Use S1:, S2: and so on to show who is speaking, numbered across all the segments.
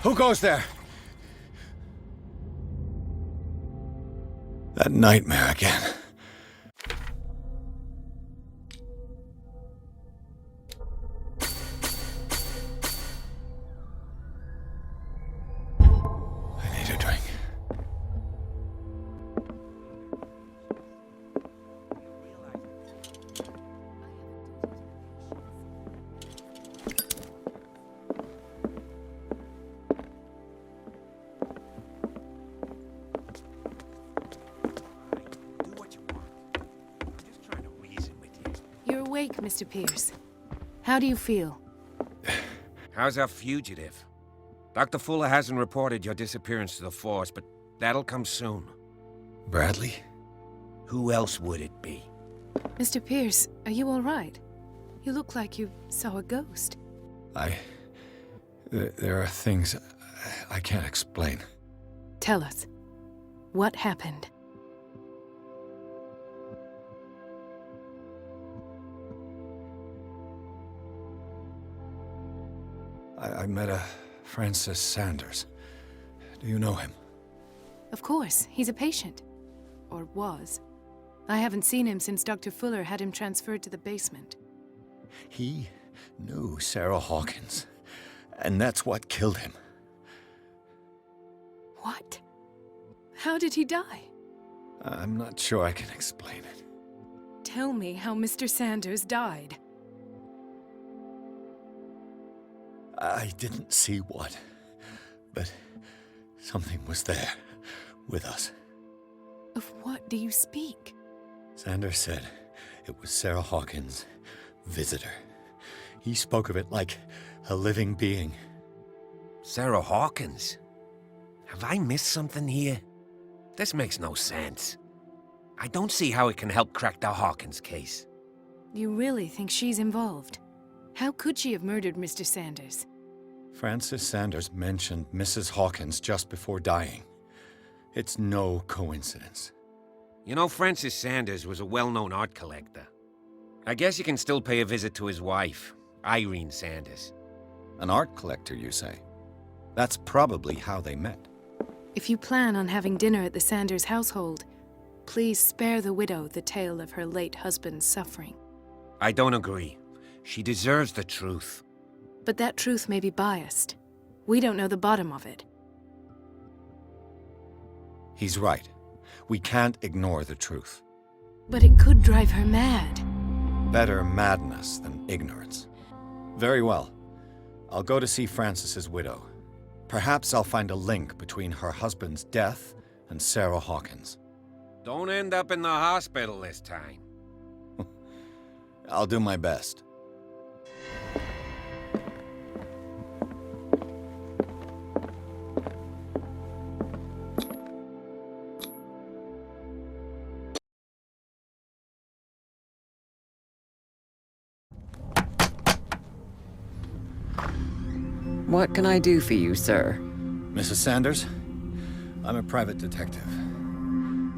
S1: Who goes there? That nightmare again. I need a drink.
S2: You're awake, Mr. Pierce. How do you feel?
S3: How's our fugitive? Dr. Fuller hasn't reported your disappearance to the force, but that'll come soon.
S1: Bradley?
S3: Who else would it be?
S2: Mr. Pierce, are you all right? You look like you saw a ghost.
S1: There are things I can't explain.
S2: Tell us. What happened?
S1: I met a Francis Sanders. Do you know him?
S2: Of course, he's a patient. Or was. I haven't seen him since Dr. Fuller had him transferred to the basement.
S1: He knew Sarah Hawkins, and that's what killed him.
S2: What? How did he die?
S1: I'm not sure I can explain it.
S2: Tell me how Mr. Sanders died.
S1: I didn't see what, but something was there, with us.
S2: Of what do you speak?
S1: Sanders said it was Sarah Hawkins' visitor. He spoke of it like a living being.
S3: Sarah Hawkins? Have I missed something here? This makes no sense. I don't see how it can help crack the Hawkins case.
S2: You really think she's involved? How could she have murdered Mr. Sanders?
S1: Francis Sanders mentioned Mrs. Hawkins just before dying. It's no coincidence.
S3: You know, Francis Sanders was a well-known art collector. I guess you can still pay a visit to his wife, Irene Sanders.
S1: An art collector, you say? That's probably how they met.
S2: If you plan on having dinner at the Sanders household, please spare the widow the tale of her late husband's suffering.
S3: I don't agree. She deserves the truth.
S2: But that truth may be biased. We don't know the bottom of it.
S1: He's right. We can't ignore the truth.
S2: But it could drive her mad.
S1: Better madness than ignorance. Very well. I'll go to see Francis's widow. Perhaps I'll find a link between her husband's death and Sarah Hawkins.
S3: Don't end up in the hospital this time.
S1: I'll do my best.
S4: What can I do for you, sir?
S1: Mrs. Sanders? I'm a private detective.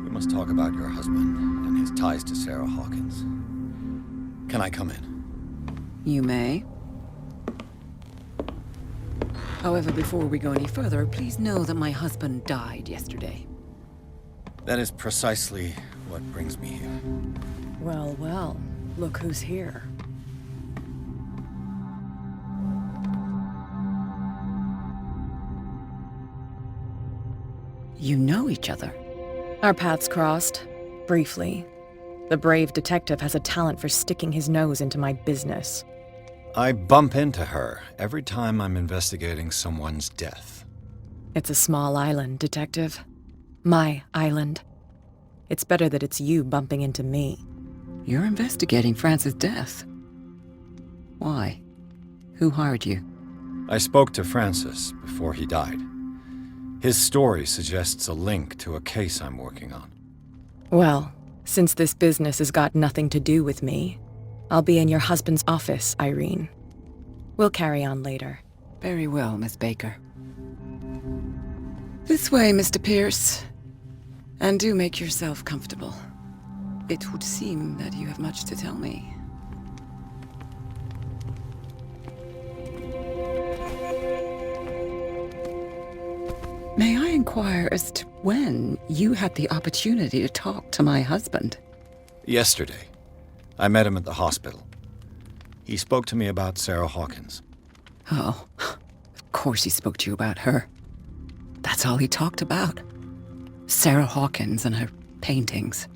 S1: We must talk about your husband and his ties to Sarah Hawkins. Can I come in?
S4: You may. However, before we go any further, please know that my husband died yesterday.
S1: That is precisely what brings me here.
S4: Well, well, look who's here. You know each other.
S5: Our paths crossed, briefly. The brave detective has a talent for sticking his nose into my business.
S1: I bump into her every time I'm investigating someone's death.
S5: It's a small island, detective. My island. It's better that it's you bumping into me.
S4: You're investigating Francis' death. Why? Who hired you?
S1: I spoke to Francis before he died. His story suggests a link to a case I'm working on.
S5: Well, since this business has got nothing to do with me, I'll be in your husband's office, Irene. We'll carry on later.
S4: Very well, Miss Baker. This way, Mr. Pierce. And do make yourself comfortable. It would seem that you have much to tell me. inquire as to when you had the opportunity to talk to my husband?
S1: Yesterday. I met him at the hospital. He spoke to me about Sarah Hawkins.
S4: Oh, of course he spoke to you about her. That's all he talked about. Sarah Hawkins and her paintings.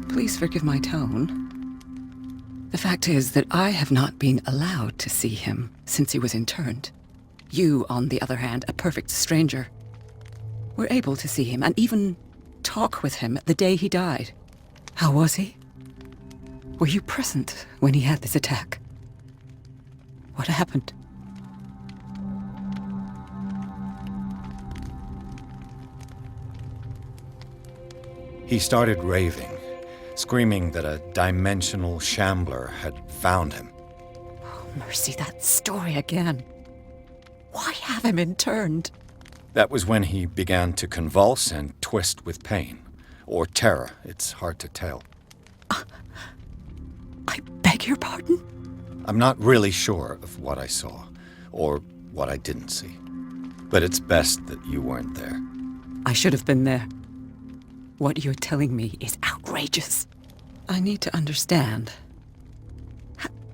S4: Please forgive my tone. The fact is that I have not been allowed to see him since he was interned. You, on the other hand, a perfect stranger, were able to see him and even talk with him the day he died. How was he? Were you present when he had this attack? What happened?
S1: He started raving, screaming that a dimensional shambler had found him.
S4: Oh, mercy, that story again. Why have him interned?
S1: That was when he began to convulse and twist with pain. Or terror, it's hard to tell.
S4: I beg your pardon?
S1: I'm not really sure of what I saw, or what I didn't see. But it's best that you weren't there.
S4: I should have been there. What you're telling me is outrageous. I need to understand.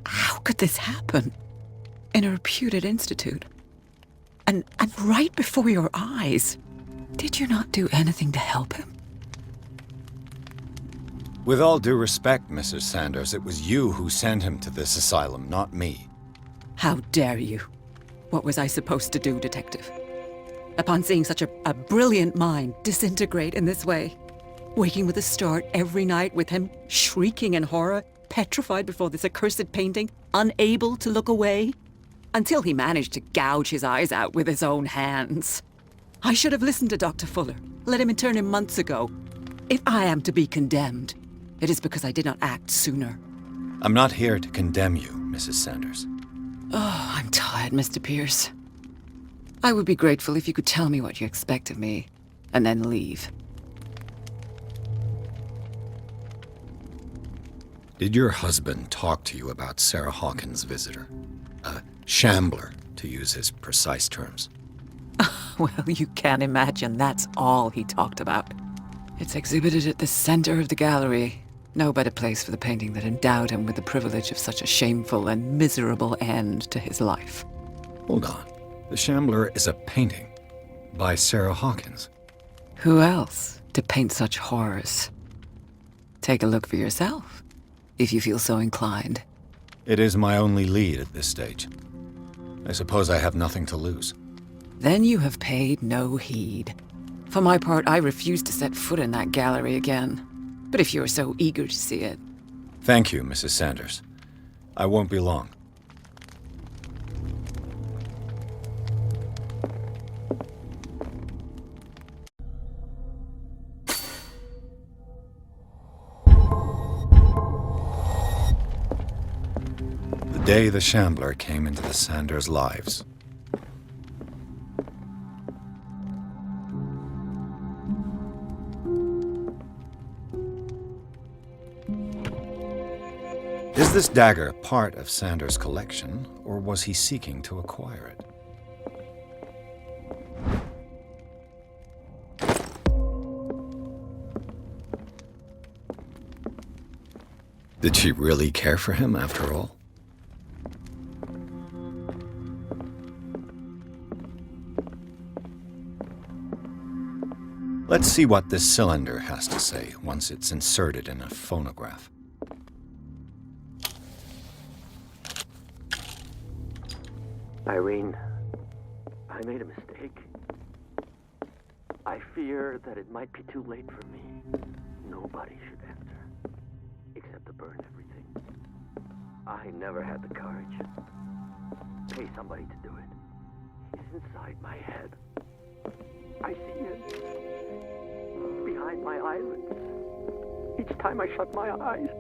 S4: How could this happen? In a reputed institute? And right before your eyes? Did you not do anything to help him?
S1: With all due respect, Mrs. Sanders, it was you who sent him to this asylum, not me.
S4: How dare you? What was I supposed to do, Detective? Upon seeing such a brilliant mind disintegrate in this way, waking with a start every night with him shrieking in horror, petrified before this accursed painting, unable to look away, until he managed to gouge his eyes out with his own hands. I should have listened to Dr. Fuller, let him intern him months ago. If I am to be condemned, it is because I did not act sooner.
S1: I'm not here to condemn you, Mrs. Sanders.
S4: Oh, I'm tired, Mr. Pierce. I would be grateful if you could tell me what you expect of me, and then leave.
S1: Did your husband talk to you about Sarah Hawkins' visitor? A shambler, to use his precise terms.
S4: Well, you can imagine that's all he talked about. It's exhibited at the center of the gallery. No better place for the painting that endowed him with the privilege of such a shameful and miserable end to his life.
S1: Hold on. The Shambler is a painting by Sarah Hawkins.
S4: Who else to paint such horrors? Take a look for yourself, if you feel so inclined.
S1: It is my only lead at this stage. I suppose I have nothing to lose.
S4: Then you have paid no heed. For my part, I refuse to set foot in that gallery again. But if you're so eager to see it...
S1: Thank you, Mrs. Sanders. I won't be long. The day the Shambler came into the Sanders' lives. Is this dagger part of Sanders' collection, or was he seeking to acquire it? Did she really care for him after all? Let's see what this cylinder has to say once it's inserted in a phonograph.
S6: Irene, I made a mistake. I fear that it might be too late for me. Nobody should enter, except to burn everything. I never had the courage. Pay somebody to do it. It's inside my head. I see it behind my eyelids. Each time I shut my eyes.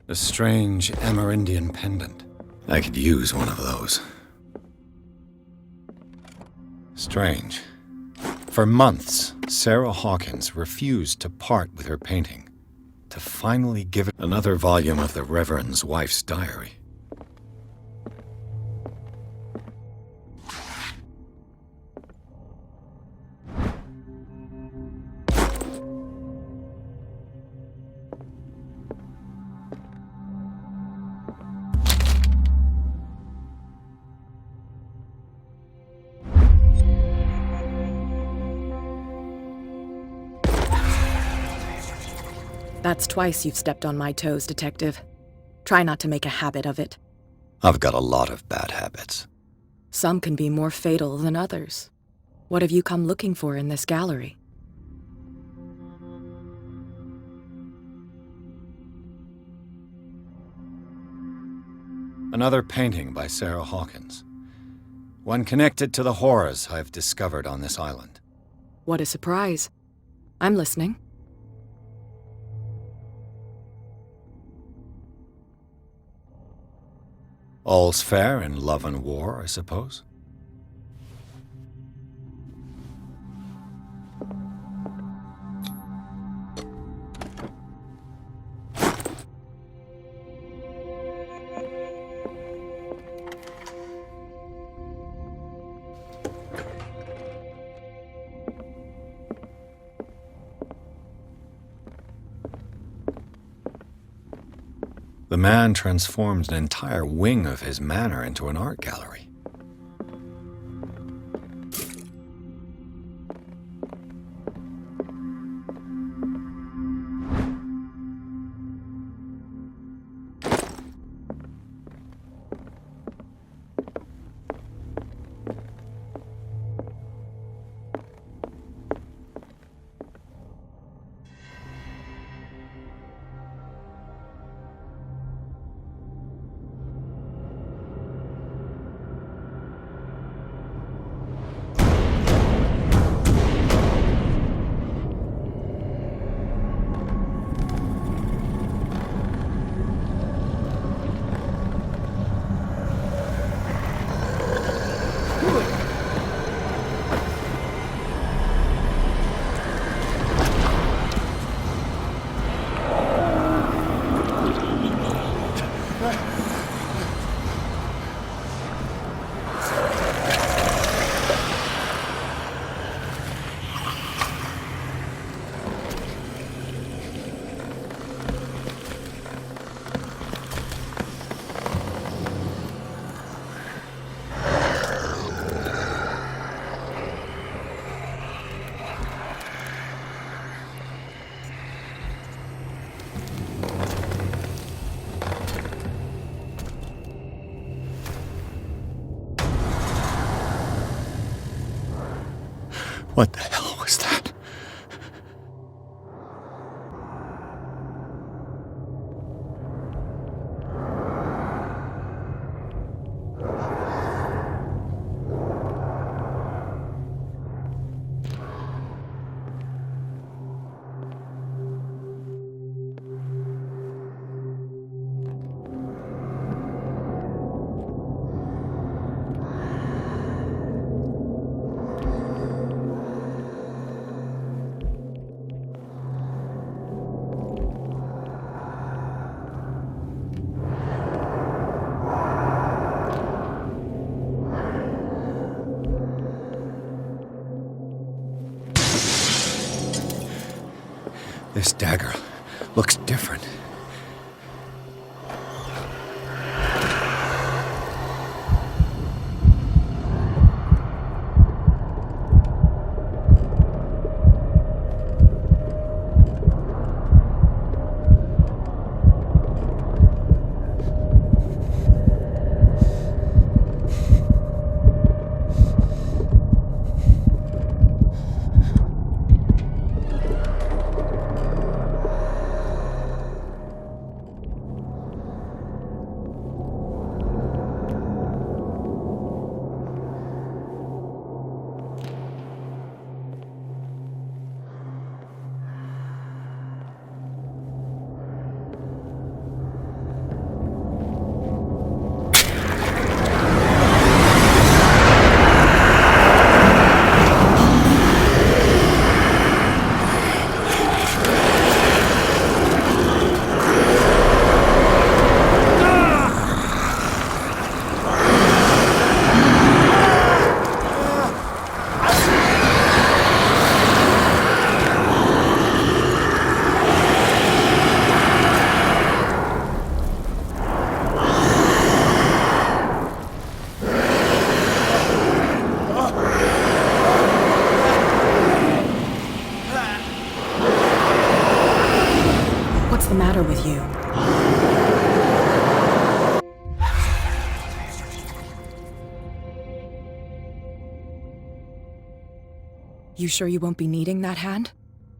S1: A strange Amerindian pendant. I could use one of those. Strange. For months, Sarah Hawkins refused to part with her painting, to finally give it another volume of the Reverend's wife's diary.
S5: That's twice you've stepped on my toes, Detective. Try not to make a habit of it.
S1: I've got a lot of bad habits.
S5: Some can be more fatal than others. What have you come looking for in this gallery?
S1: Another painting by Sarah Hawkins. One connected to the horrors I've discovered on this island.
S5: What a surprise. I'm listening.
S1: All's fair in love and war, I suppose. The man transformed an entire wing of his manor into an art gallery. What the hell was that? This dagger looks different.
S5: You sure you won't be needing that hand?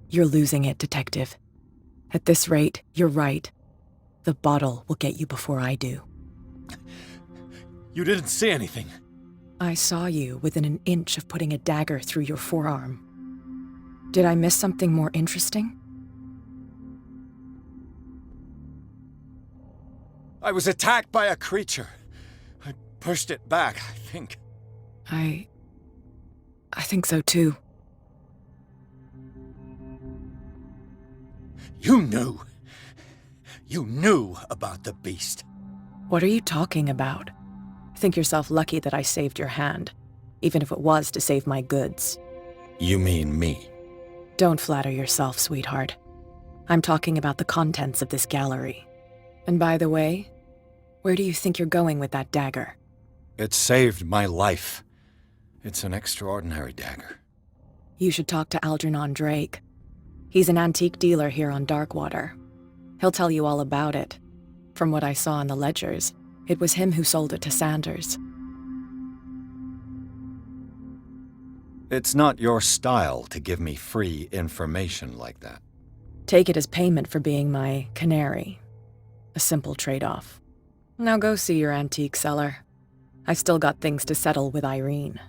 S5: You're losing it, Detective. At this rate, you're right. The bottle will get you before I do.
S1: You didn't see anything.
S5: I saw you within an inch of putting a dagger through your forearm. Did I miss something more interesting?
S1: I was attacked by a creature. I pushed it back, I think.
S5: I think so too.
S1: You knew. You knew about the beast.
S5: What are you talking about? Think yourself lucky that I saved your hand, even if it was to save my goods.
S1: You mean me?
S5: Don't flatter yourself, sweetheart. I'm talking about the contents of this gallery. And by the way, where do you think you're going with that dagger?
S1: It saved my life. It's an extraordinary dagger.
S5: You should talk to Algernon Drake. He's an antique dealer here on Darkwater. He'll tell you all about it. From what I saw in the ledgers, it was him who sold it to Sanders.
S1: It's not your style to give me free information like that.
S5: Take it as payment for being my canary. A simple trade-off. Now go see your antique seller. I've still got things to settle with Irene.